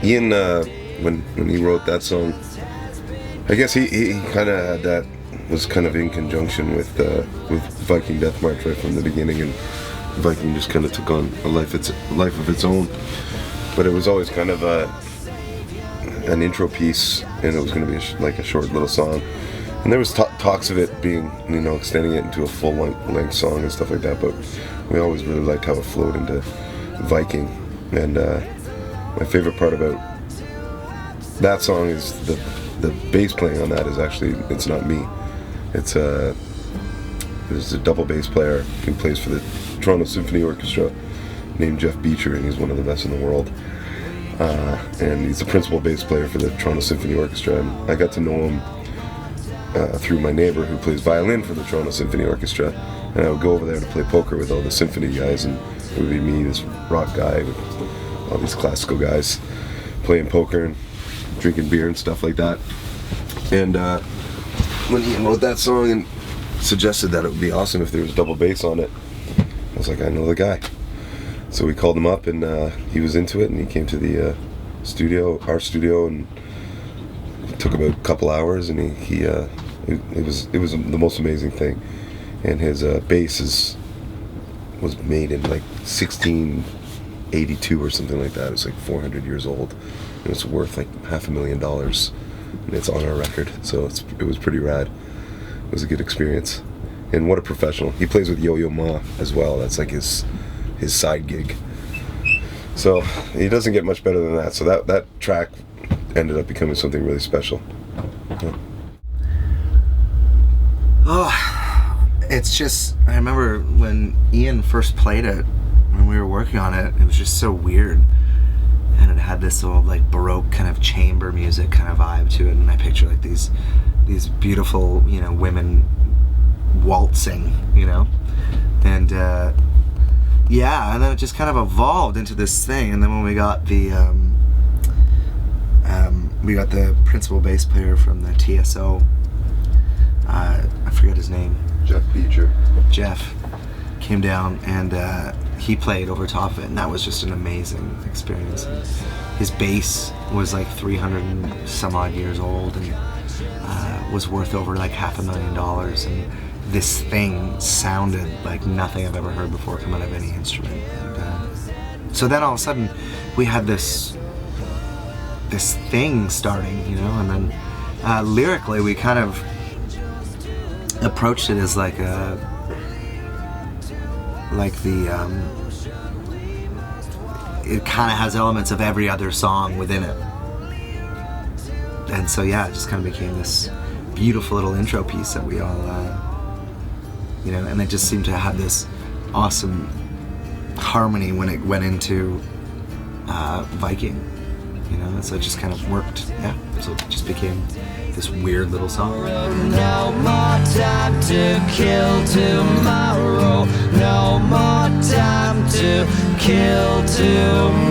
Ian, when he wrote that song, I guess he kind of had that, was kind of in conjunction with Viking Death March right from the beginning, and Viking just kind of took on a life of its own. But it was always kind of an intro piece, and it was going to be like a short little song. And there was talks of it being, you know, extending it into a full length song and stuff like that. But we always really liked how it flowed into Viking. And my favorite part about that song is the bass playing on that is actually, it's not me. It's there's a double bass player who plays for the Toronto Symphony Orchestra named Jeff Beecher, and he's one of the best in the world. And he's the principal bass player for the Toronto Symphony Orchestra. And I got to know him through my neighbor who plays violin for the Toronto Symphony Orchestra. And I would go over there to play poker with all the symphony guys, and it would be me, this rock guy, with all these classical guys playing poker and drinking beer and stuff like that. And when he wrote that song and suggested that it would be awesome if there was double bass on it, I was like, I know the guy. So we called him up, and he was into it, and he came to the our studio, and it took about a couple hours, and it was the most amazing thing. And his bass was made in like 1682 or something like that. It's like 400 years old, and it's worth like $500,000, and it's on our record. So it was pretty rad. It was a good experience, and what a professional. He plays with Yo-Yo Ma as well. That's like his side gig. So he doesn't get much better than that. So that track ended up becoming something really special. Yeah. Oh, it's just, I remember when Ian first played it, when we were working on it, it was just so weird. And it had this old like Baroque kind of chamber music kind of vibe to it, and I picture like these beautiful, you know, women waltzing, you know, and yeah, and then it just kind of evolved into this thing. And then when we got the principal bass player from the TSO, I forget his name. Jeff Beecher. Jeff came down, and he played over top of it, and that was just an amazing experience. His bass was like 300 and some odd years old, and was worth over like $500,000, and this thing sounded like nothing I've ever heard before come out of any instrument. And so then all of a sudden we had this thing starting, you know, and then lyrically we kind of approached it as like it kind of has elements of every other song within it. And so yeah, it just kind of became this beautiful little intro piece that we all you know, and it just seemed to have this awesome harmony when it went into Viking, you know, and so it just kind of worked, yeah, so it just became this weird little song. No more time to kill tomorrow, no more time to kill tomorrow.